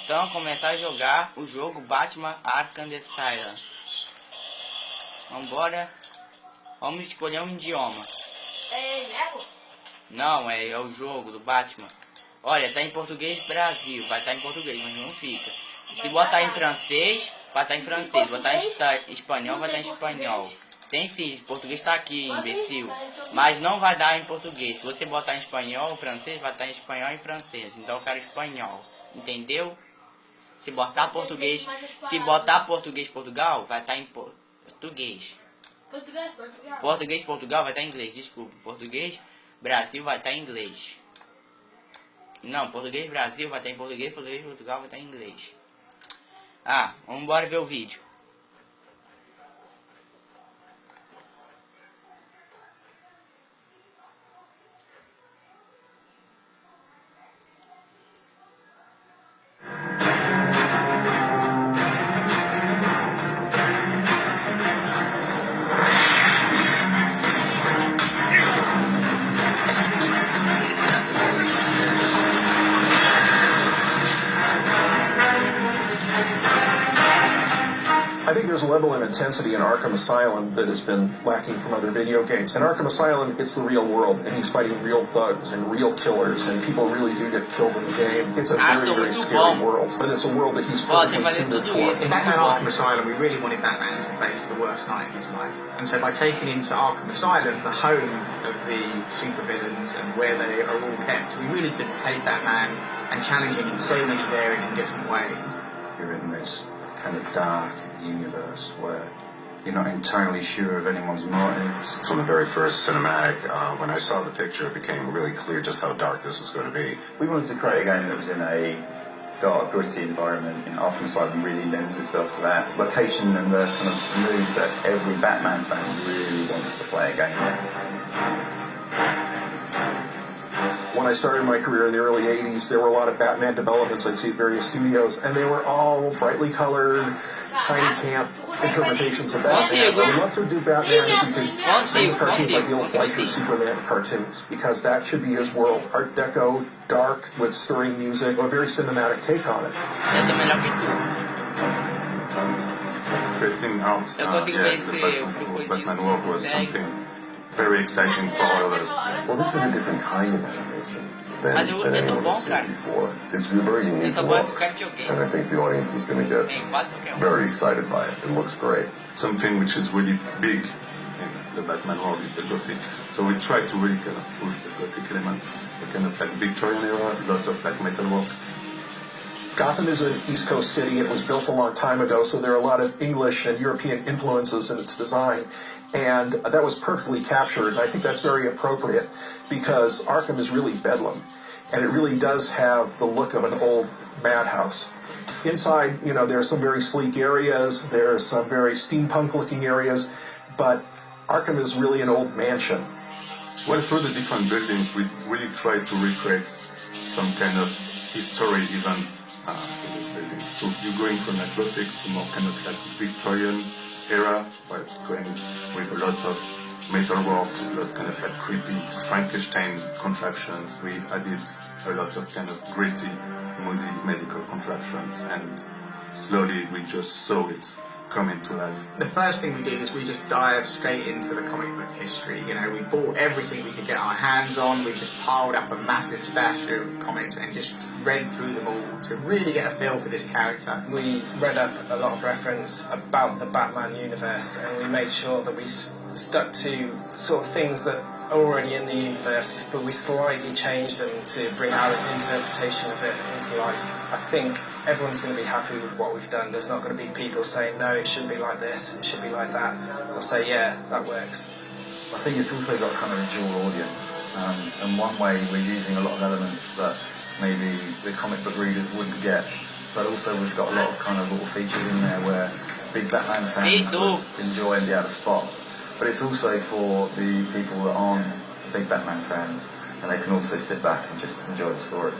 então começar a jogar o jogo Batman Arkham Asylum. Vambora. Vamos escolher um idioma. É mesmo? Não, é o jogo do Batman. Olha, tá em português Brasil. Vai estar em português, mas não fica. Se botar em francês, vai estar em francês. Botar em espanhol, vai estar em espanhol. Tem sim, português tá aqui, imbecil. Mas não vai dar em português. Se você botar em espanhol ou francês, vai estar em espanhol e francês. Então eu quero espanhol. Entendeu? Se botar português Portugal, vai estar em português. Português Portugal vai estar em inglês, desculpa. Português Brasil vai estar em inglês. Não, português Brasil vai estar em português, português Portugal vai estar em inglês. Ah, vamos embora ver o vídeo. I think there's a level of intensity in Arkham Asylum that has been lacking from other video games. In Arkham Asylum, it's the real world, and he's fighting real thugs and real killers, and people really do get killed in the game. It's a very, very scary world, but it's a world that he's perfectly suited for. In Batman Arkham Asylum, we really wanted Batman to face the worst night of his life. And so by taking him to Arkham Asylum, the home of the supervillains and where they are all kept, we really could take Batman and challenge him in so many varied and different ways. You're in this kind of dark universe where you're not entirely sure of anyone's motives. From the very first cinematic, when I saw the picture, it became really clear just how dark this was going to be. We wanted to create a game that was in a dark, gritty environment, and Arkham Asylum really lends itself to that location and the kind of mood that every Batman fan really wants to play a game in. When I started my career in the early 80s, there were a lot of Batman developments I'd see at various studios, and they were all brightly colored, kind of camp interpretations of Batman. I'd love to do Batman if we could make cartoons like the old Life of Superman cartoons, because that should be his world. Art Deco, dark, with stirring music, a very cinematic take on it. Creating out the Batman world was something very exciting for all of us. Well, this is a different kind of animation than anyone has seen before. This is a very unique look, and I think the audience is going to get very excited by it. It looks great. Something which is really big in the Batman world is the Gothic. So we try to really kind of push the Gothic elements, the kind of like Victorian era, a lot of like metal work. Gotham is an East Coast city. It was built a long time ago, so there are a lot of English and European influences in its design. And that was perfectly captured, and I think that's very appropriate because Arkham is really bedlam, and it really does have the look of an old madhouse. Inside, there are some very sleek areas, there are some very steampunk-looking areas, but Arkham is really an old mansion. Well, through the different buildings, we really try to recreate some kind of history even through these buildings. So you're going from like Gothic to more kind of like Victorian era, where it's going with a lot of metal work, a lot kind of like creepy Frankenstein contraptions. We added a lot of kind of gritty, moody medical contraptions, and slowly we just saw it come into life. The first thing we did is we just dived straight into the comic book history. We bought everything we could get our hands on. We just piled up a massive stash of comics and just read through them all to really get a feel for this character. We read up a lot of reference about the Batman universe, and we made sure that we stuck to sort of things that are already in the universe, but we slightly changed them to bring our interpretation of it into life. I think everyone's going to be happy with what we've done. There's not going to be people saying, no, it shouldn't be like this, it should be like that. They'll say, yeah, that works. I think it's also got kind of a dual audience. And one way we're using a lot of elements that maybe the comic book readers wouldn't get, but also we've got a lot of kind of little features in there where big Batman fans would enjoy and be able to spot. But it's also for the people that aren't big Batman fans, and they can also sit back and just enjoy the story.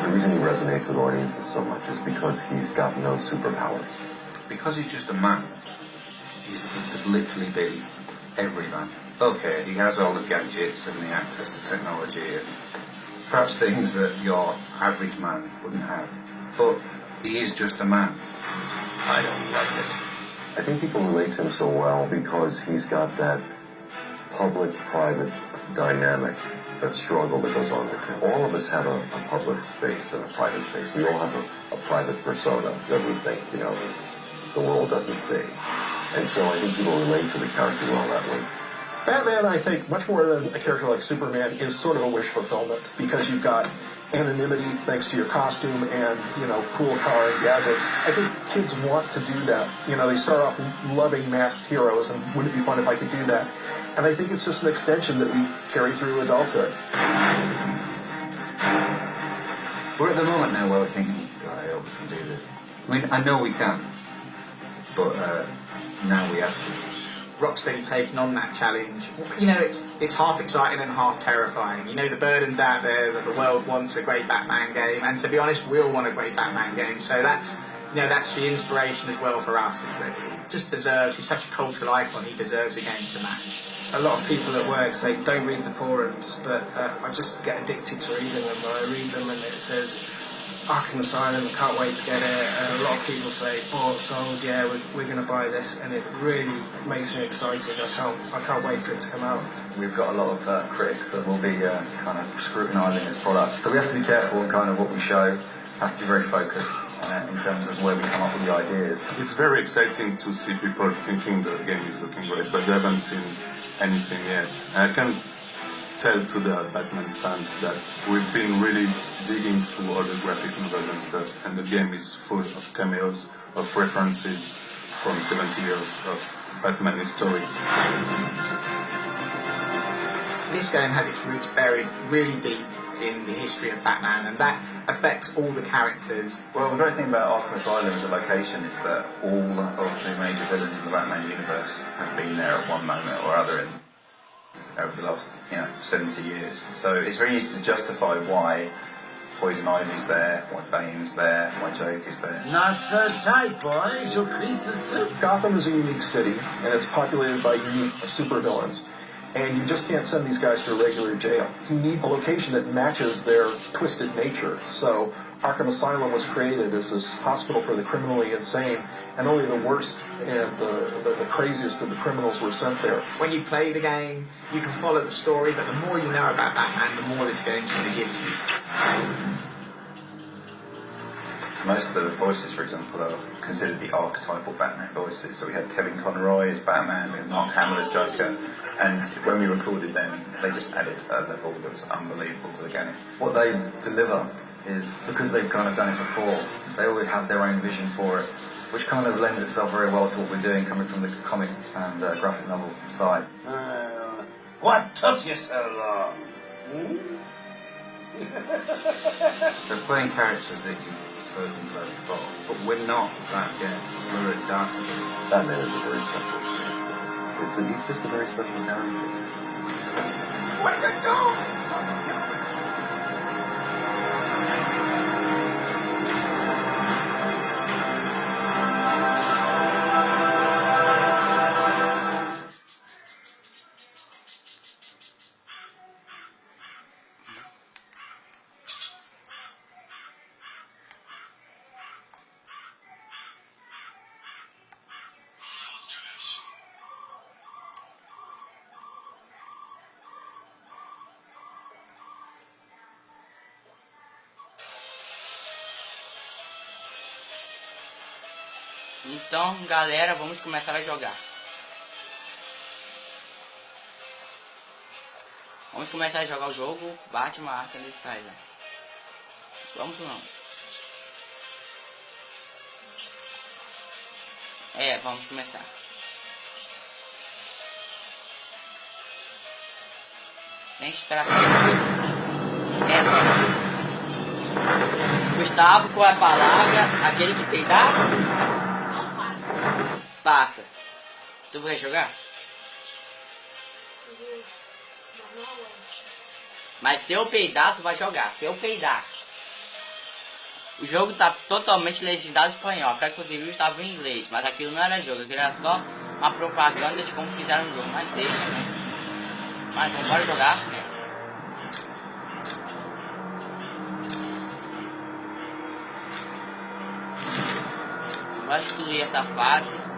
The reason he resonates with audiences so much is because he's got no superpowers. Because he's just a man, he could literally be every man. Okay, he has all the gadgets and the access to technology and perhaps things that your average man wouldn't have. But he is just a man. I don't like it. I think people relate to him so well because he's got that public-private dynamic, that struggle that goes on with him. All of us have a public face and a private face. We all have a private persona that we think, is the world doesn't see. And so I think people relate to the character well that way. Batman, I think, much more than a character like Superman, is sort of a wish fulfillment because you've got anonymity thanks to your costume and, cool car and gadgets. I think kids want to do that. They start off loving masked heroes and wouldn't it be fun if I could do that? And I think it's just an extension that we carry through adulthood. We're at the moment now where we're thinking, God, I hope we can do this. I mean, I know we can, but now we have to. Rocksteady taking on that challenge, it's half exciting and half terrifying. The burden's out there that the world wants a great Batman game, and to be honest, we all want a great Batman game. So that's the inspiration as well for us. Is that he just deserves. He's such a cultural icon. He deserves a game to match. A lot of people at work say don't read the forums, but I just get addicted to reading them. I read them and it says Arkham Asylum, I can't wait to get it. And a lot of people say, bought, sold, yeah, we're going to buy this, and it really makes me excited. I can't wait for it to come out. We've got a lot of critics that will be kind of scrutinising this product, so we have to be careful in kind of what we show. Have to be very focused in terms of where we come up with the ideas. It's very exciting to see people thinking the game is looking great, but they haven't seen anything yet. I can tell to the Batman fans that we've been really digging through all the graphic novels and stuff, and the game is full of cameos, of references from 70 years of Batman history. This game has its roots buried really deep in the history of Batman, and that affects all the characters. Well, the great thing about Arkham Asylum as a location is that all of the major villains in the Batman universe have been there at one moment or other over the last 70 years. So it's very easy to justify why Poison Ivy's there, why Bane's there, why Joker's there. Not so tight, boys. You'll crease the soup. Gotham is a unique city, and it's populated by unique supervillains. And you just can't send these guys to a regular jail. You need a location that matches their twisted nature. So Arkham Asylum was created as this hospital for the criminally insane, and only the worst and the craziest of the criminals were sent there. When you play the game, you can follow the story, but the more you know about Batman, the more this game's going to give to you. Most of the voices, for example, are considered the archetypal Batman voices. So we had Kevin Conroy as Batman, we had Mark Hamill as Joker, and when we recorded them, they just added a level that was unbelievable to the game. What they deliver is, because they've kind of done it before, they already have their own vision for it, which kind of lends itself very well to what we're doing, coming from the comic and graphic novel side. What took you so long? They're playing characters that you've heard and played before, but we're not that game. We're a darker game. Batman is a very special character. He's just a very special character. What are you doing? Então, galera, vamos começar a jogar. Vamos começar a jogar o jogo Batman Arkham Asylum. Vamos ou não? Vamos começar. Nem esperar. Vamos. Gustavo, qual é a palavra? Aquele que peidar? Passa. Tu vai jogar? Mas se eu peidar, tu vai jogar. Se eu peidar. O jogo tá totalmente legendado em espanhol. Quero que você viu, estava em inglês. Mas aquilo não era jogo. Aquilo era só uma propaganda de como fizeram o jogo. Mas deixa, né? Mas vamos embora jogar, né? Vai excluir essa fase.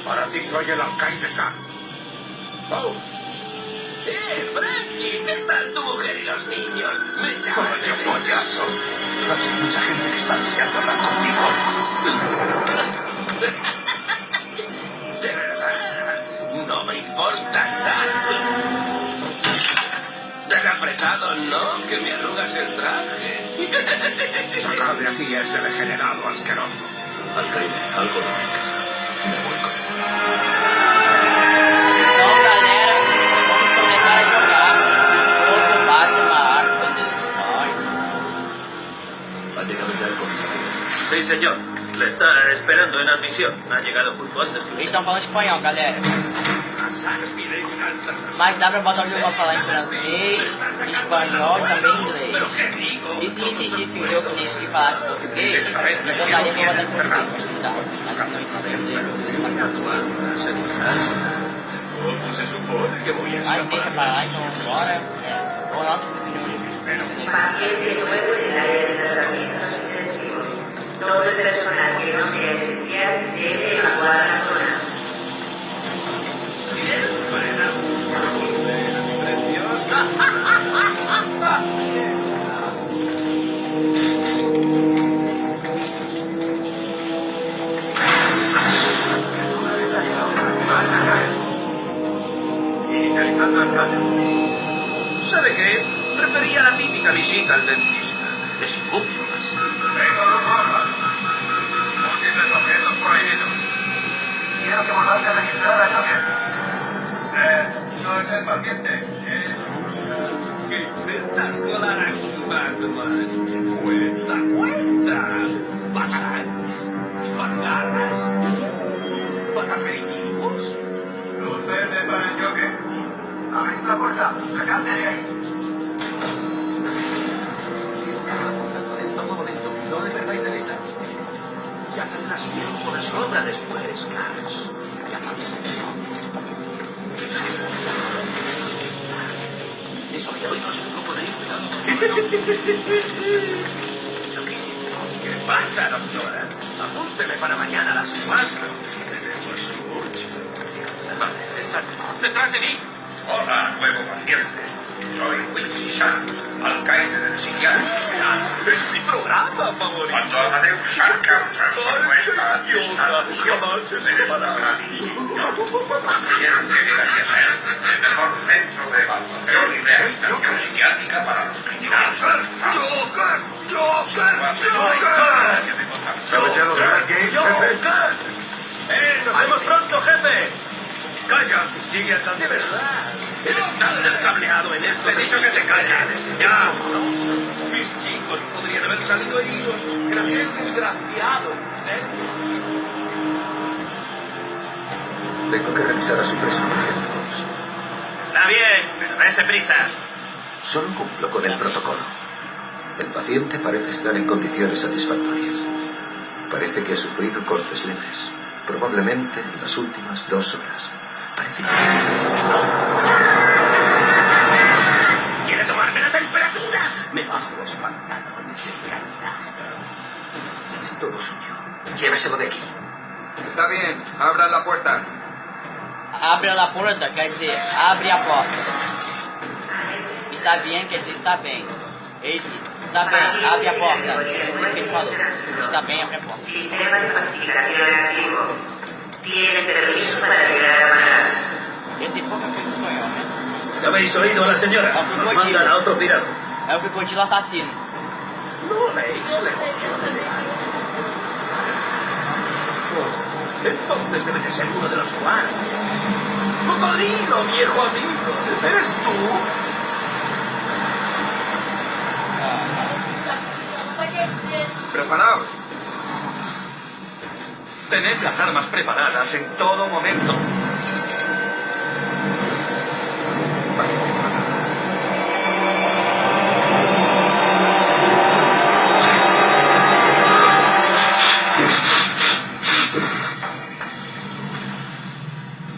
Para ti soy el alcaide Sam. ¡Oh! Frankie! ¿Qué tal tu mujer y los niños? Me llaman ¡Coño, pollazo! Aquí hay mucha gente que está deseando hablar contigo. De verdad, no me importa tanto. Tan apretado, ¿no? Que me arrugas el traje. Saca de aquí a ese degenerado asqueroso. Alcaide, algo no me casa. Me voy con él. Então, galera, vamos começar a jogar jogo Batman Arkham Asylum. ¿Ha llegado ya el comisario? Sí, señor. Le está esperando en admisión. Ha llegado justo antes que Eles estão falando espanhol, galera. Mas Mas dá pra botar o jogo pra falar em francês, espanhol e também inglês. E se existisse um jogo nesse que falasse português, então daria pra botar em português, mas não dá. Mas se não entendemos o jogo dele fala em português. se supone que voy a Mas deixa pra lá, então bora. O nosso Paciente nuevo en el área de tratamientos intensivos. Todo el personal que no sea esencial debe evacuar la zona. Siempre la condena, mi preciosa. Inicializando las calles. ¿Sabe qué? Prefería la típica visita al dentista. Es mucho más. Vengo, no corra. Múltiples objetos prohibidos. Quiero que volváis a registrar a Joker. No es el paciente, es... ¿Qué intentas colar aquí, Batman? Cuenta. Batarans, batarras, bataperitivos. Luz verde para el Joker. Abrid la puerta, sacadme de ahí. En todo momento, no le perdáis de vista. Ya tendrás tiempo de sobra después, Cars. Ya eso que hoy no es un grupo de ¿Qué pasa, doctora? Apúnteme para mañana a las 4. Tenemos mucho. Vale, está detrás de mí. Hola, nuevo paciente. Soy Wilson Sharp. Alcaide del psiquiatra. Es mi programa favorito. Cuando Amadeus Sarkar transformó esta fiesta en esta tradición, creyeron que llegaría a ser el mejor centro de evaluación y rehabilitación psiquiátrica para los criminales. ¡Joker! ¡Joker! ¡Caballero de la Game, jefe! ¡Nos vemos pronto, jefe! ¡Calla! ¡Sigue andando! ¡De verdad! Eres tan descableado en esto. Te he dicho que te calles. ¡Ya! Mis chicos podrían haber salido heridos. ¡Qué desgraciado! Tengo que revisar a su preso urgentemente. Está bien, pero dése prisa. Solo cumplo con el protocolo. El paciente parece estar en condiciones satisfactorias. Parece que ha sufrido cortes leves, probablemente en las últimas 2 horas. Parece que... ¿Quiere tomarme la temperatura? Me bajo los pantalones, encanta. Es todo suyo. Lléveselo de aquí. Está bien, abra la puerta. Abre a porta, quer dizer, abre a porta. Está bien, quer dizer, está bem. Ele disse, está bem, abre a porta. Isso que ele falou. Está bem, abre a porta. Sistema de pacificación activo. Tiene permiso para llegar a Manhattan. Eu sei pouca coisa de espanhol, né? ¿Ya habéis oído a la señora? Nos mandan a otro pirata. É o crocodilo assassino. No leéis la emoción de algo. Entonces debe de ser uno de los guardias. ¡Cocodrilo, viejo amigo! ¿Eres tú? Preparaos. Tened las armas preparadas en todo momento.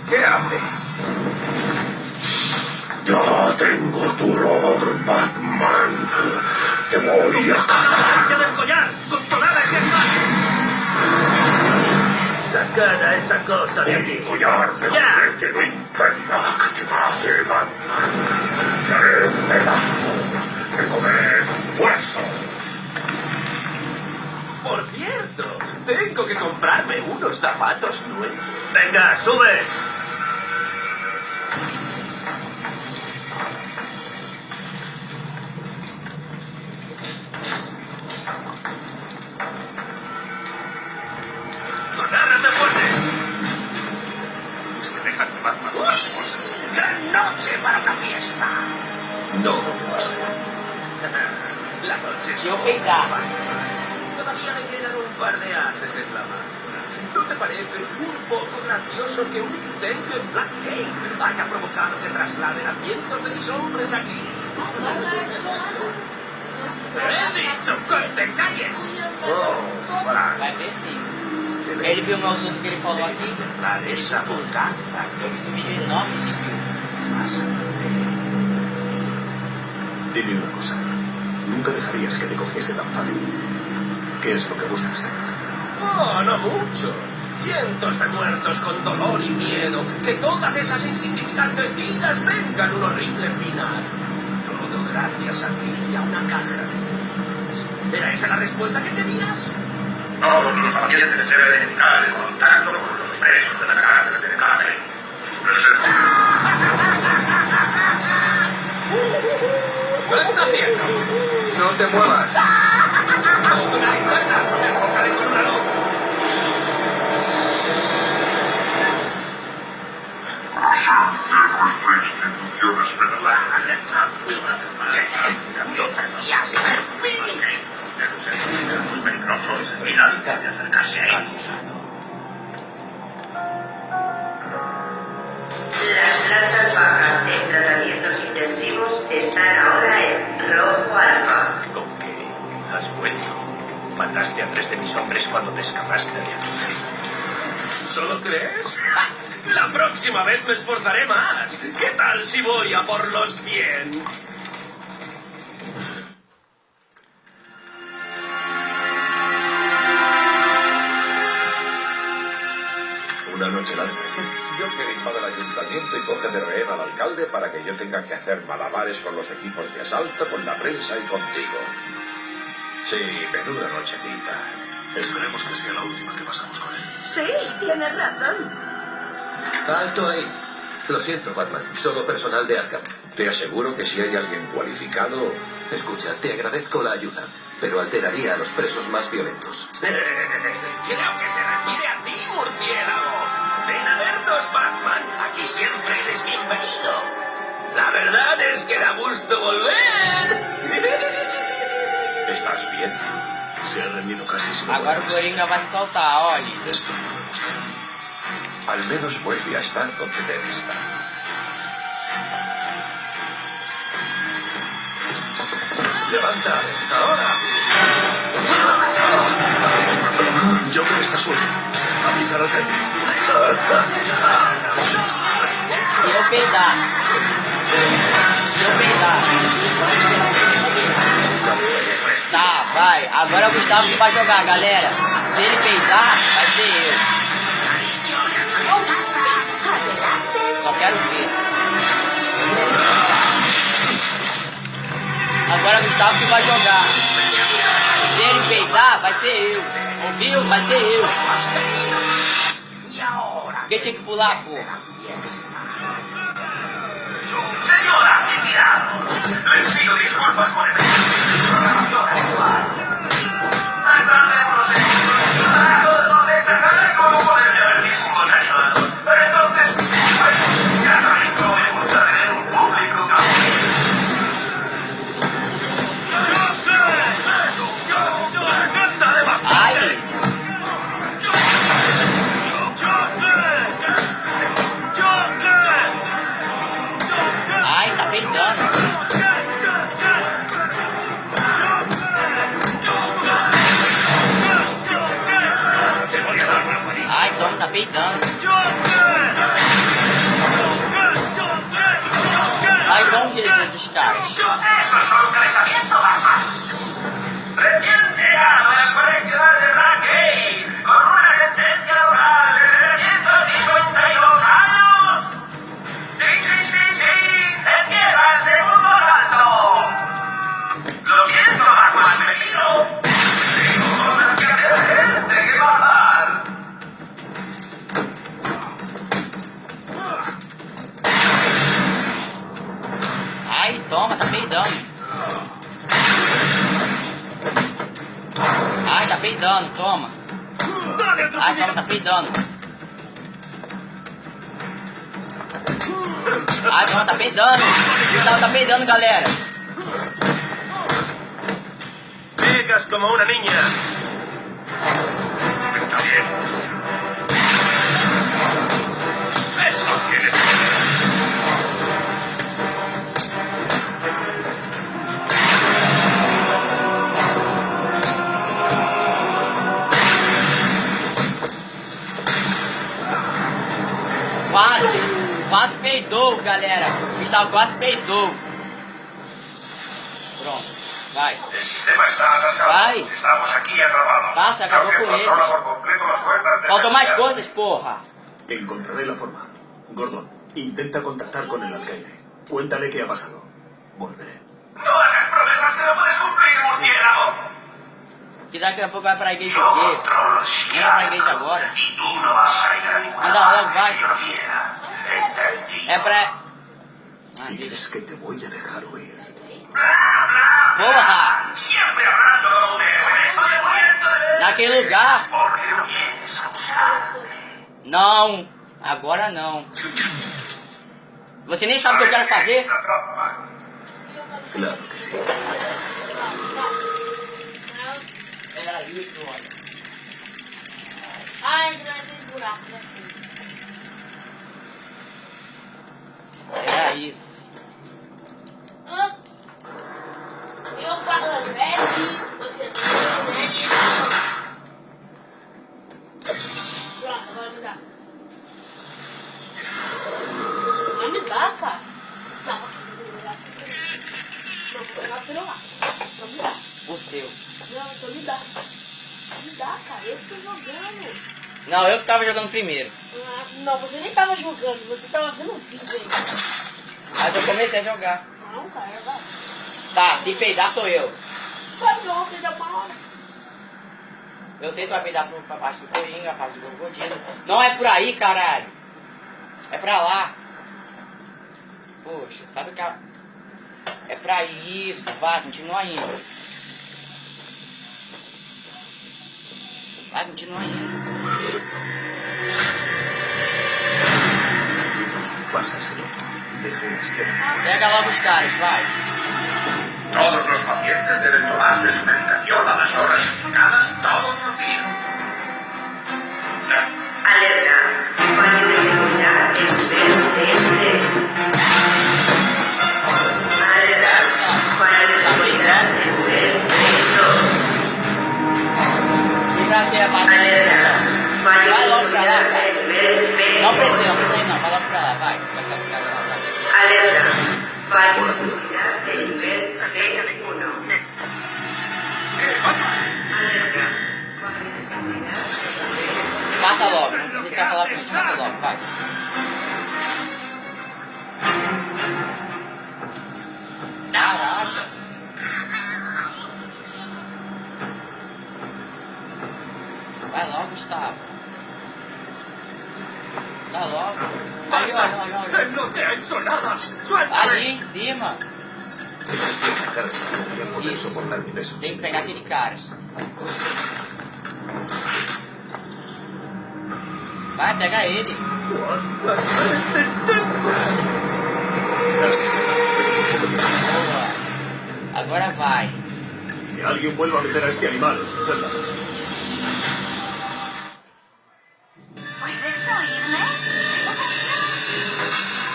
¿Qué hace? Ya tengo tu rol, Batman. Te voy a cazar. ¡Ya del collar! ¡Controlad a ese animal! ¡Sacad a esa cosa de aquí! Collar de ¡Ya! juguete no impedirá que te mate, Batman. Seré un pedazo de comer hueso. Por cierto, tengo que comprarme unos zapatos nuevos. ¡Venga, sube! ¡Agárrate fuerte! Semejante Batman. ¡Uy! ¡Gran noche para una fiesta! No pasa. La noche es Se eu peidar. Todavía me quedan un par de ases en la mano. ¿No te parece un poco gracioso que un incendio en Blackgate haya provocado que trasladen a cientos de mis hombres aquí? ¡Te he dicho que te calles! ¡Oh, Frank! Vai ver sim. Ele viu meu tudo que ele falou aqui. ¡Verdad, esa bocaza! Eu fiz um vídeo enorme. Dime una cosa. Nunca dejarías que te cogiese tan fácilmente. ¿Qué es lo que buscas de verdad? ¡Oh, no mucho! Cientos de muertos con dolor y miedo. Que todas esas insignificantes vidas tengan un horrible final. Todo gracias a ti y a una caja de flores. ¿Era esa la respuesta que querías? Todos los pacientes deben evitar el contacto con los presos de la cárcel de Cave. Sus presencias. ¿Qué está haciendo? No te muevas. ¡Una linterna! ¡Enfócale con una luz! Nuestra institución es federal. Es peligroso y nadie debe acercarse a él. Las plantas bajas de tratamientos intensivos están ahora en rojo alfa. ¿Con qué? ¿Has vuelto? Mataste a 3 de mis hombres cuando te escapaste de aquí. ¿Solo crees? La próxima vez me esforzaré más. ¿Qué tal si voy a por los 100? Una noche larga. yo que he limado el ayuntamiento y coge de rehén al alcalde para que yo tenga que hacer malabares con los equipos de asalto, con la prensa y contigo. Sí, menuda nochecita. Esperemos que sea la última que pasamos con él. Sí, tienes razón. Alto ahí. Lo siento, Batman. Solo personal de Arkham. Te aseguro que si hay alguien cualificado... Escucha, te agradezco la ayuda, pero alteraría a los presos más violentos. Creo que se refiere a ti, murciélago. Ven a vernos, Batman. Aquí siempre eres bienvenido. La verdad es que da gusto volver. ¿Estás bien? Se ha rendido casi sin Agora o Coringa vai se soltar, olha. Esto no me gusta. Al menos vuelve a estar donde debe estar. ¡Levanta! ¡Ahora! Joker está suelto. Avisar al jefe. Se eu peidar. Tá, vai. Agora é o Gustavo que vai jogar, galera. Se ele peidar, vai ser eu. Só quero ver. Agora é o Gustavo que vai jogar. Se ele peidar, vai ser eu. Ouviu? Vai ser eu. Quem tinha que pular, porra? Señoras y tiranos, les pido disculpas por este hasta hace unos segundos a todos nos estresaré como poder ver dibujos animados. Pero entonces, pues, ya sabéis cómo me gusta tener un público cautivo. Ai! Ai, tá peidando. Ai, Tom tá peidando. Mas vamos direito dos caras. Eso es solo un calentamiento, Batman. Recién llegado del correccional de Rackgate, con una sentencia laboral de 752 años. ¡Tin, tin, tin, tin! ¡Empieza el segundo asalto! Lo siento, Batman, me miro. Tengo cosas que hacer, gente que matar. Ai, toma, tá peidando. Ai, tá peidando, toma. Ai, toma, tá peidando. Ai, toma, tá peidando. Gustavo tá peidando, galera. Pegas como una niña. Está bien. Eso tienes que ver. Quase peidou, galera. Gustavo quase peidou. Pronto, vai. El sistema está atascado. Vai. Estamos aquí atrapados. Passa, acabou Joker com controla eles. por completo las puertas de Faltam mais seguridad. coisas, porra. Encontraré la forma. Gordon, intenta contactar con el alcalde. Cuéntale qué ha pasado. Volveré. No hagas promesas que no puedes cumplir, murciélago. Que daqui a pouco vai pra igreja o quê? Controlo Nem vai pra igreja agora. Y tú no vas a ir a ninguna Anda logo, parte vai. que yo quiera. Entendido. É pra... Si crees que te voy a dejar huir. Porra! Siempre hablando como un héroe. Estoy muriendo de... Naquele lugar. ¿Por qué no vienes a buscarme? Não, agora não. Você nem sabe o que eu quero fazer? Claro que sí. Era isso, olha. Ai, vai ter buraco assim. Era isso. Hã? Eu falo red, você não red, não. Pronto, agora me dá. Não me dá, cara. Não, não vou pegar o celular. Então me dá. O seu. Não, então me dá. Me dá, cara. Eu que tô jogando. Não, eu que tava jogando primeiro. Ah, Não, você nem tava jogando, você tava vendo o vídeo aí. Mas eu comecei a jogar. Não, cara, vai. Tá, se peidar sou eu. Sabe que eu vou peidar uma hora? Eu sei que tu vai peidar pra parte do Coringa, a parte do Crocodilo. Não é por aí, caralho. É pra lá. Poxa, sabe que é pra isso. Vai, continua indo. Vai, continua indo. Pásaselo. Deje una escena. Pega logo os caras, vai. Todos los pacientes deben tomarse su medicación a las horas indicadas todos los días. Alerta. Fallo de seguridad en nivel 3. Alerta. Fallo de seguridad en nivel 2. E pra que a parte Alerta. Fallo vai de logo pra lá, seguridad vai. en nivel 3. Não precisa ir não. Vai logo pra lá, vai. Vai logo pra lá, vai. Alerta. Fallo de seguridad en nivel 1. Alerta. Fallo de seguridad. Passa logo, não precisa falar com eles, passa logo, vai. Caraca. Vai logo, Gustavo. Dá logo. Ali, olha. ¡No te ha hecho nada! ¡Suéltame! Ali em cima. Voy a poder soportar mi peso. Tem que pegar aquele cara. Vai, pega ele. Quizás esté mal, pero no puedo evitarlo. Boa. Agora vai. Que alguien vuelva a meter a este animal, suéltame. ¿Puedes oírme?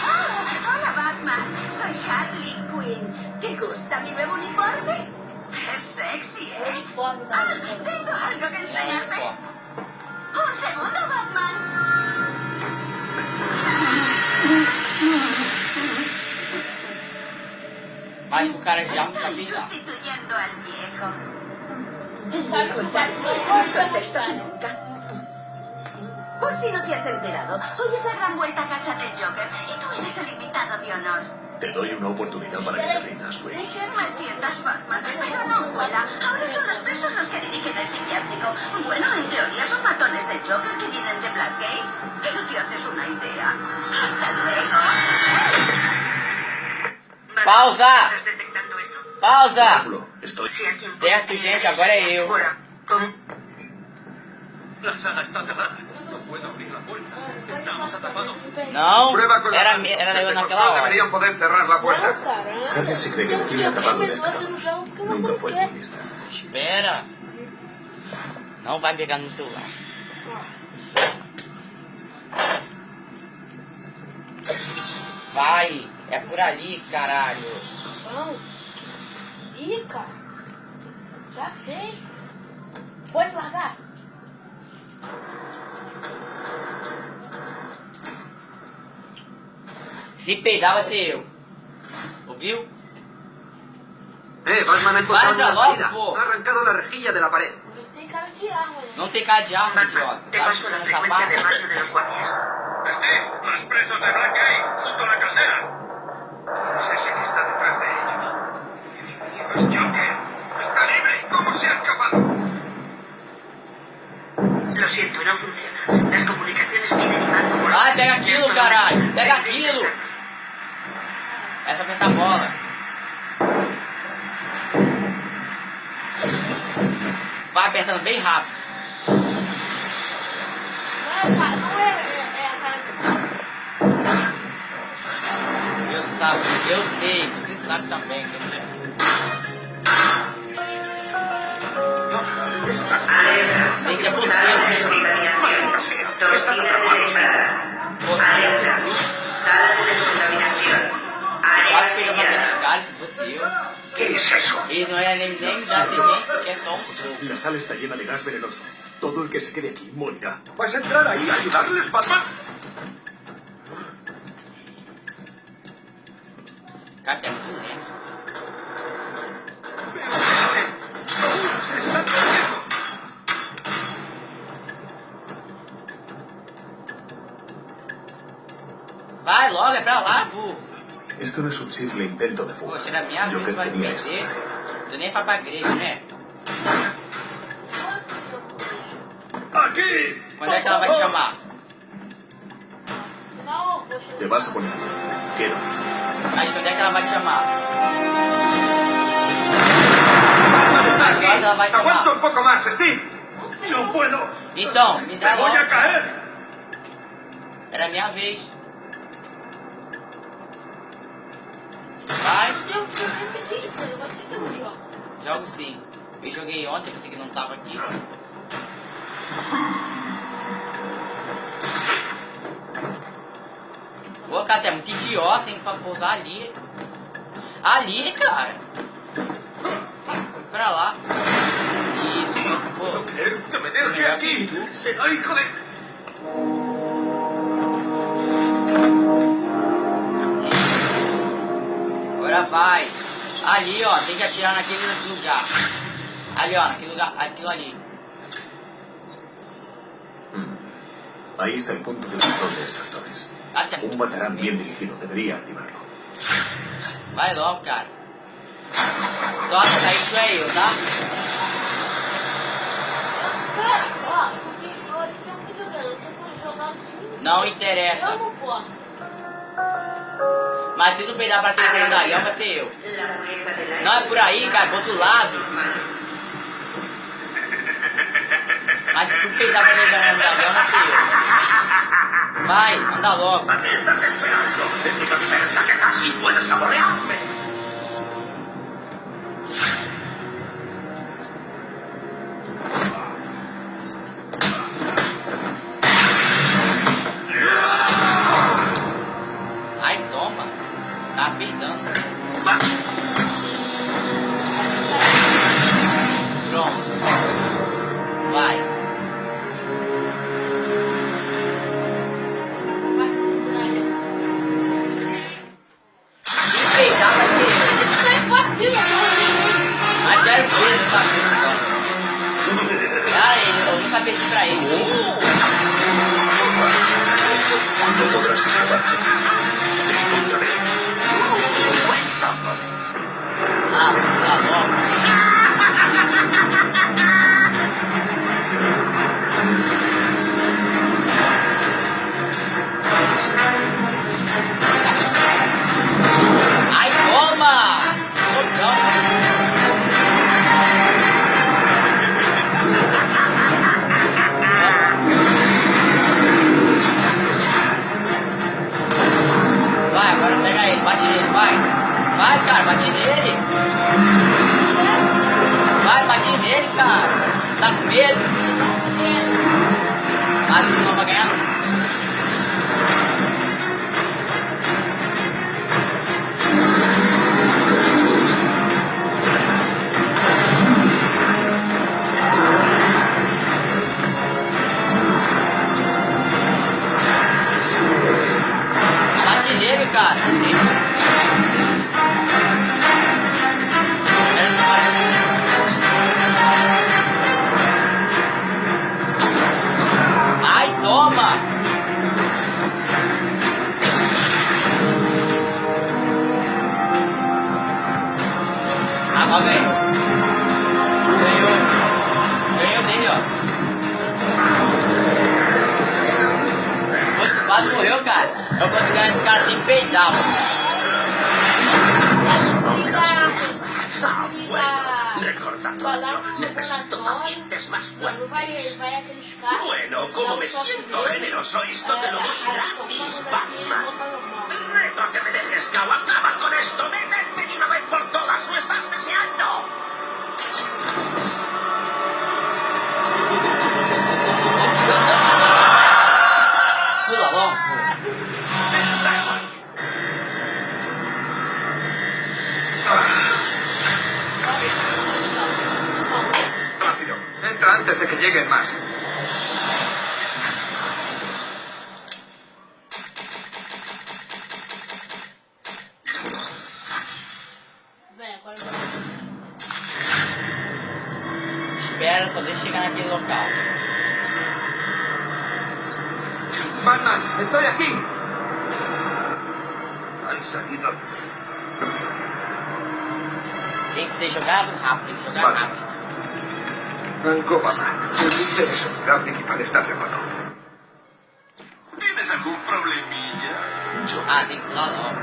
Oh, hola Batman, soy Harley Quinn. ¿Te gusta mi nuevo uniforme? Es sexy, ¿eh? Uniforme, Tengo algo que enseñarte. Só. Un segundo, Batman. Mas o cara já não vai Estoy pegar. sustituyendo al viejo. Tú sabes que o Pues a Batman ti gosta no de te mostrar. nunca. Por si no te has enterado, hoy es la gran vuelta a casa del Joker y tú eres el invitado de honor. Te doy una oportunidad para que te rindas, güey. No entiendas, Batman, pero no vuela. Ahora son los presos los que dirigen el psiquiátrico. Bueno, en teoría son matones del Joker que vienen de Blackgate. Pero te haces una idea. ¡Hasta luego! Pausa! Pausa! Pablo, estoy... Certo, gente, agora é eu. La sala está cerrada. No puedo abrir la puerta. Estamos atrapados. Não, era eu Desde naquela control hora. deberían poder cerrar la puerta. Não, cara. Harley se cree que lo tiene atrapado en esta Você sala. não joga porque você Nunca não fue quer. turista. Espera. Não vai pegar no celular. Vai, é por ali, caralho. Vamos. Ih, cara. Já sei. Pode largar? Se peidar vai ser eu. Ouviu? Batman ha Vai, encontrado entra una logo, salida. pô. Ha arrancado la rejilla de la pared. Você tem cara de arma, né? Não tem cara de arma, idiota. Te Sabe paso que la nessa frecuencia de parte? radio de los guardias. Steve, los presos de Blackgate, junto a la caldera. Es ese que está detrás de ellos. Dios mío, es Joker. Está libre. ¿Cómo se ha escapado? Lo siento, no funciona. Las comunicaciones vienen mal como... Vai, pega aquilo, caralho. Pega aquilo. Essa aperta a bola. Vai apertando bem rápido. Não, cara, não é a cara que Eu sei, você sabe também que é. Alerta. Tem que ser por Sala de cima. descontaminación. Toxina detectada. Alerta. Sala de descontaminación. Quase Área pegamos aqueles sellada. caras, se fosse eu. ¿Qué es eso? Eles não iam nem me dar sequência, que é só um soco. La sala está llena de gas venenoso. Todo el que se quede aquí morirá. ¿Vas a entrar ahí a ayudarles, Batman? Cara, é muito lento. Vai logo, é pra lá, burro. Esto no es un simple intento de fuga. Poxa, era minha Yo vez, vai se quería esto. meter. Tu nem vai pra igreja, né? Aqui! Quando é que ela vai te chamar? Não, vou Te vas a poner. Quiero. Mas quando é que ela vai te chamar? Mas quando ela vai te chamar? Aguanta un poco más, Steve. No puedo. Então, me dá Me voy a logo. caer. Era minha vez. Vai. Eu repeti, ele vai ser que eu jogo. Jogo sim. Eu joguei ontem, você que não tava aqui. Pô, cara, tu é muito idiota, hein, pra pousar ali. Ali, cara. Tem que ir pra lá. Isso. Pô. Que me deje aquí. Será hijo de... Agora vai. Ali, ó, tem que atirar naquele lugar. Ali, ó, naquele lugar, aquilo ali. Ahí está el punto de control de extractores. Un batarán bien dirigido debería activarlo. Vai logo, cara. Só sair isso aí, tá? Cara, ó, você tem um videogame, você pode jogar o time. Não interessa. Eu não posso. Mas se tu peidar pra aquele grandalhão, vai ser eu. Não é por aí, cara, pro outro lado. Mas se tu peidar pra aquele grandalhão, vai ser eu. Vai, anda logo. ¿A qué estás esperando? Desde que cerca que casi puedes saborearme. Ai, toma. Tá peidando. Pronto. Vai. Se peidar vai ser eu. Isso é fácil, Mas quero ver essa coisa. Ah, eu nunca pensei pra ele. No podrás escaparte. Te encontraré. Ah, vamos lá logo. Ai, toma! Socão. Vai, agora pega ele, bate nele, vai. Vai, cara, bate nele. Vai, bate nele, cara. Tá com medo? Mas ele não vai ganhar, não. Bate nele, cara. Essa ai, toma! Agora ganhou. Ganhou dele, ó. Poxa, quase morreu, cara. Eu consegui ganhar esse cara sem peidar, Recordatorio. Necesito pacientes más fuertes. Bueno, como me siento generoso, esto te lo doy gratis, Batman. Te reto a que me dejes cao. Acaba con esto. Deténme de una vez por todas. ¿Lo estás deseando? Pula logo. Rápido. Entra antes de que lleguen más. Espera, só deixa chegar naquele local. Batman, estoy aquí. salido. Tem que ser jogado rápido, tem que jogar Vale. rápido. Franco, papá. El índice de seguridad principal está firmado. ¿Tienes algún problemilla? Ah, tem que pular logo.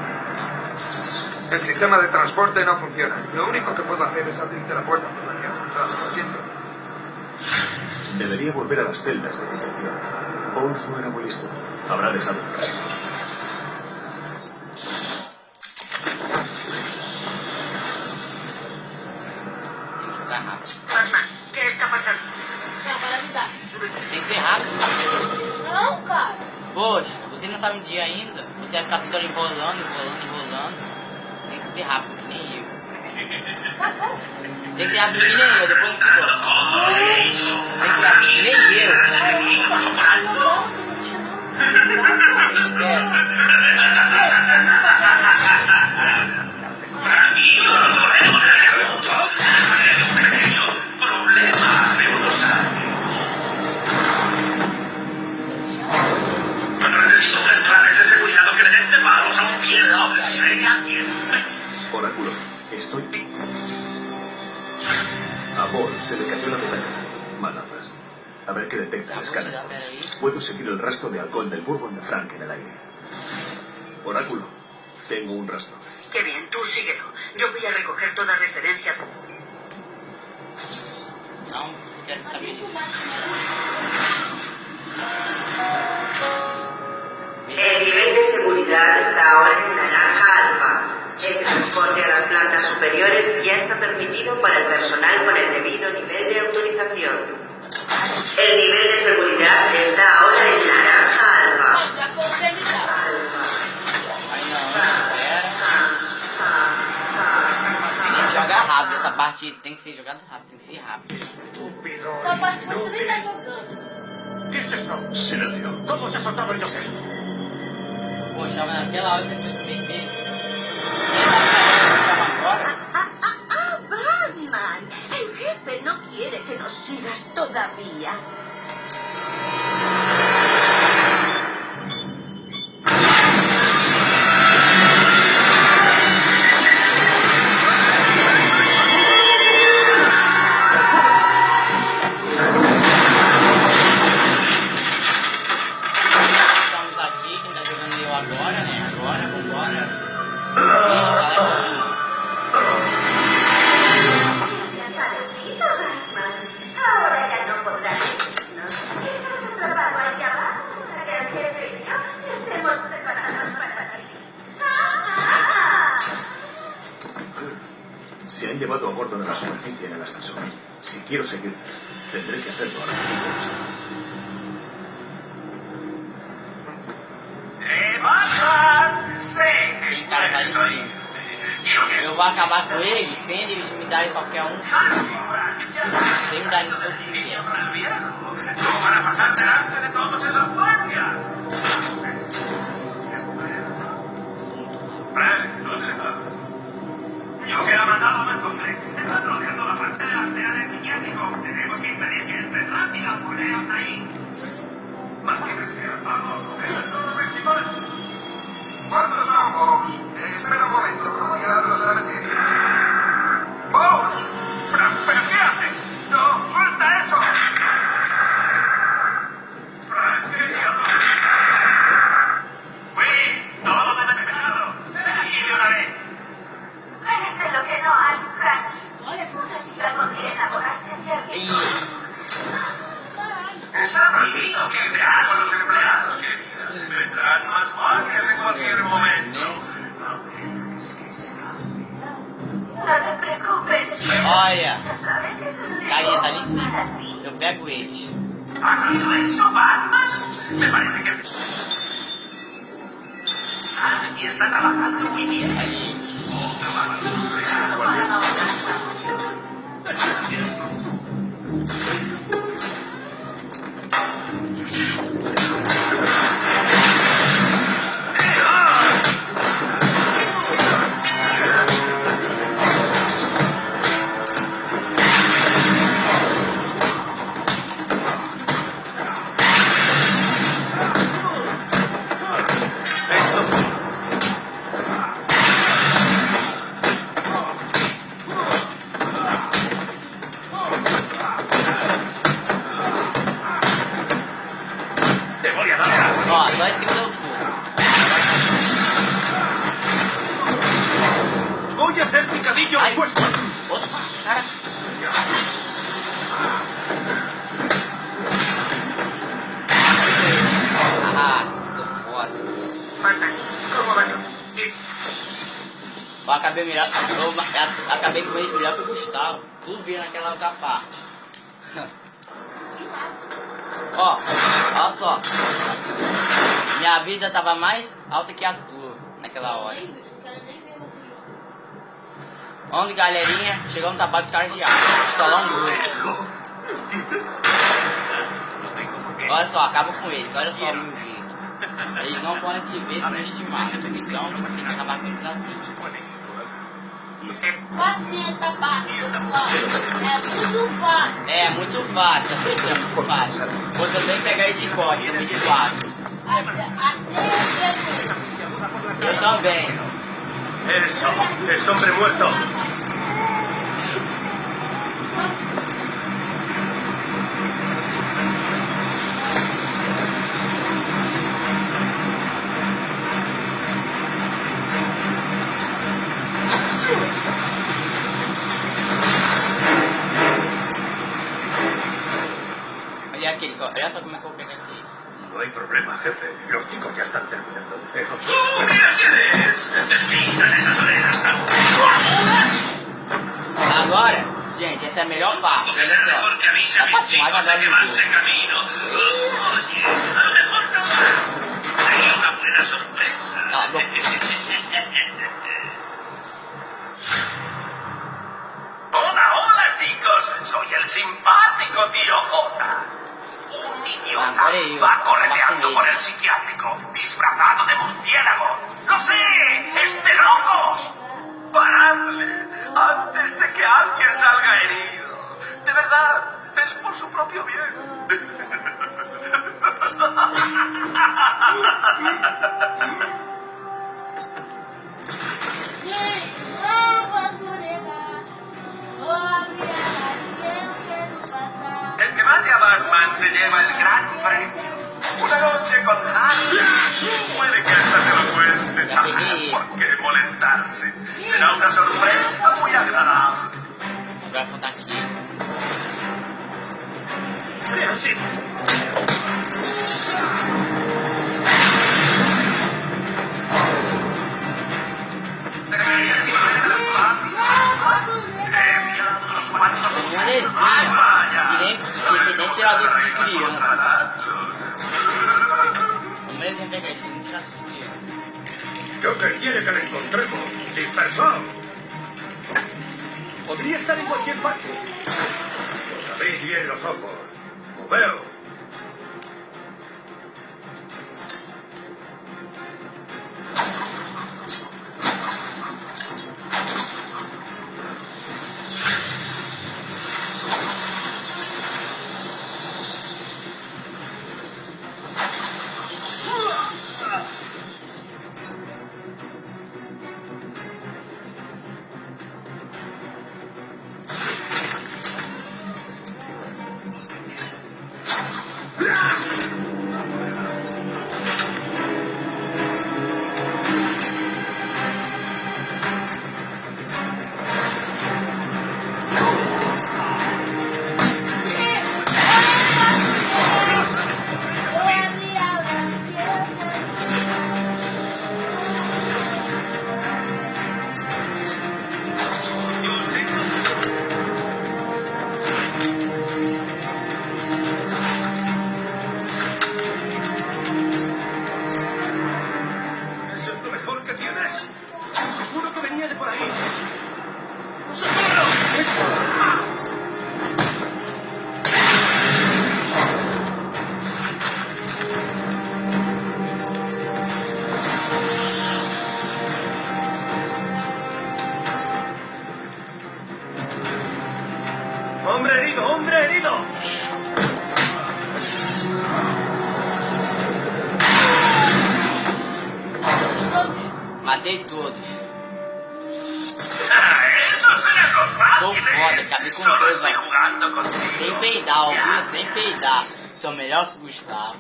El sistema de transporte no funciona. Lo único que puedo hacer es abrirte la puerta por la que has entrado. Lo siento. Debería volver a las celdas de detención. Bowles no era muy listo. Habrá dejado un rastro. Tem que jogar rápido. Batman, ¿qué está pasando? Tem que ser rápido. Não, cara. Poxa, você não sabe medir ainda. Você vai ficar toda hora enrolando. Tem que ser rápido, que nem eu. Tem que ser rápido que nem eu, depois eu te dou. Tem que ser rápido que nem eu. Espera. Tranquilo, nos podemos reír mucho. Haré un pequeño problema feudosario. Necesito 3 planes de seguridad que le den de palos a un viejo, sea quien sea. Oráculo, estoy... A Ball se le cayó la medalla. Manazas. A ver qué detecta el escáner. Puedo seguir el rastro de alcohol del Bourbon de Frank en el aire. Oráculo, tengo un rastro. Qué bien, tú síguelo. Yo voy a recoger toda referencia. Não, quero saber disso. El nivel de seguridad está ahora en naranja alfa. El transporte a las plantas superiores ya está permitido para el personal con el debido nivel de autorización. El nivel de seguridad está ahora en naranja alfa. Já foi terminado. Aí não, espera. Tem que jogar rápido essa parte, tem que ser jogado rápido, tem que ser rápido. Então a parte você nem tá jogando. ¿Qué es esto? Silencio. ¿Cómo se ha soltado el Joker? Poxa, tava naquela hora que você perder. Chama agora? Batman, el jefe no quiere que nos sigas todavía. Estamos aqui, quem tá jogando eu agora, né? Agora, vambora. Isso, Parecido, Batman. Ahora ya no podrás seguirnos. Estás atrapado ahí abajo para que el jefe y yo estemos preparados para ti. Se han llevado a bordo de la superficie en el ascensor. Si quiero seguirles, tendré que hacerlo ahora mismo. Batman! Sé Tem cara lá em cima. Eu vou acabar com ele sem eles me darem só qualquer um. Sem me darem só o que se quer. ¿Cómo van a pasar delante de todos esos guardias? ¿Dónde estás? Yo que he mandado a más hombres. Están rodeando la parte delantera del psiquiátrico. Tenemos que impedir que entren rápido. Poneos ahí. Más que deseo, vamos. ¿Es el todo principal? ¿Cuántos son, Bowles? Espera un momento. ¿Cómo diablos sabes que...? ¡Bowles! ¿Pero qué haces? ¡No! ¡Suelta eso! ¿Qué diablos? ¡Willy! ¡Todo despejado! ¡De aquí de una vez! Eres de lo que no hay, Frank. Esa chica podría enamorarse de alguien. Está prohibido que veas a los empleados, querida. Vendrán más guardias en cualquier momento. No te preocupes. Olha, Sabes que es un carinha tá ali em cima. Eu pego eles. ¿Ha salido eso, Batman? Me parece que... Aquí está trabajando muy bien. Ó, só esse que me deu suco. Voy a hacer picadillo puesto. Cara. Ah, tô foda. ¿Cómo va todo? Eu acabei melhor. Eu acabei com ele melhor que o Gustavo. Tu via naquela outra parte. Ó, olha só. Minha vida tava mais alta que a tua naquela hora. Vamos, galerinha. Chegamos no trabalho do cara de água. Instalar um grupo. Olha só, acaba com eles. Olha só o meu jeito. Eles não podem te ver se não estimar. Então você tem que acabar com eles assim. Facinho essa parte, pessoal. É muito fácil. É muito fácil, é muito fácil. Você tem que pegar eles de costas, também de quatro. Eu também. Eso, es hombre muerto. Olha aquele, olha só como é que eu vou pegar aqui. No hay problema, jefe. Los chicos ya están terminando. ¡Mira quién es! ¡Despistan esas orejas tan gordas! Agora, gente, essa é a melhor parte. Es Olha mejor que avise a mis chicos de que vas de camino. Oye, a lo mejor no. Sería una buena sorpresa. Hola, hola, chicos. Soy el simpático tío J. Un idiota va correteando por el psiquiátrico, disfrazado de murciélago. ¡Lo sé! ¡Es de locos! ¡Paradle! Antes de que alguien salga herido. De verdad, es por su propio bien. El que mate a Batman se lleva el gran premio. Una noche con Harry. Puede que hasta se lo cuente. ¿Por qué molestarse? Será una sorpresa muy agradable. Agora vou botar aqui. Pero sí. Que nem tirar doce de criança. O mulher tem que pegar isso, que nem tirar doce de criança. ¿Qué quiere que le encontremos? ¡Dispersón! Podría estar en cualquier parte. Abrid bien los ojos. Moveos. ¡Hombre herido! ¡Hombre herido! Matei todos. Sou foda, acabei com todos, ó. Sem peidar, ouviu? Sem peidar. Sou melhor que o Gustavo.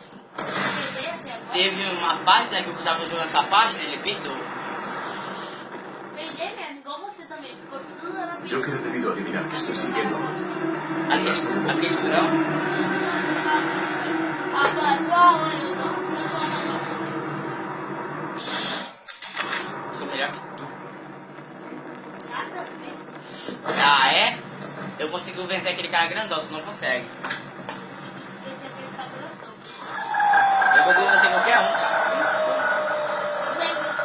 teve uma parte, né, que o Gustavo jogou essa parte, né, ele perdoou. Peguei mesmo, igual você também. Ficou tudo na vida. Yo quedo debido a adivinar que estoy siguiendo Aquele durão. Agora, tua hora, irmão. Sou melhor que tu. Nada a ver. Ah, é? Eu consigo vencer aquele cara grandão, tu não consegue. Esse aqui é o cabeção. Eu consigo vencer qualquer um, cara.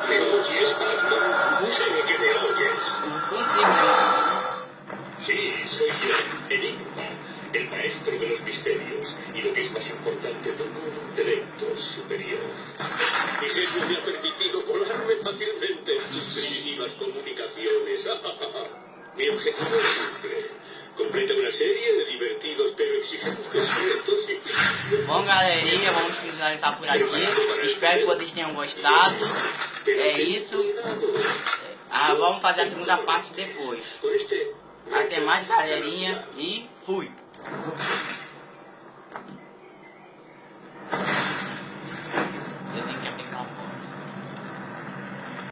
¿Me oyes, Batman? Sé que me oyes. Consigo, né? Sí, soy yo, Enigma, el maestro de los misterios. Y lo que es más importante, tengo un intelecto superior. Mi genio me ha permitido colarme fácilmente en tus primitivas comunicaciones. Mi objetivo es simple. Completa una serie de divertidos pero exigentes retos y... Bom, galerinha, vamos finalizar por aqui. Espero que vocês tenham gostado. É isso. Vamos fazer a segunda parte depois. Até mais, galerinha, e fui!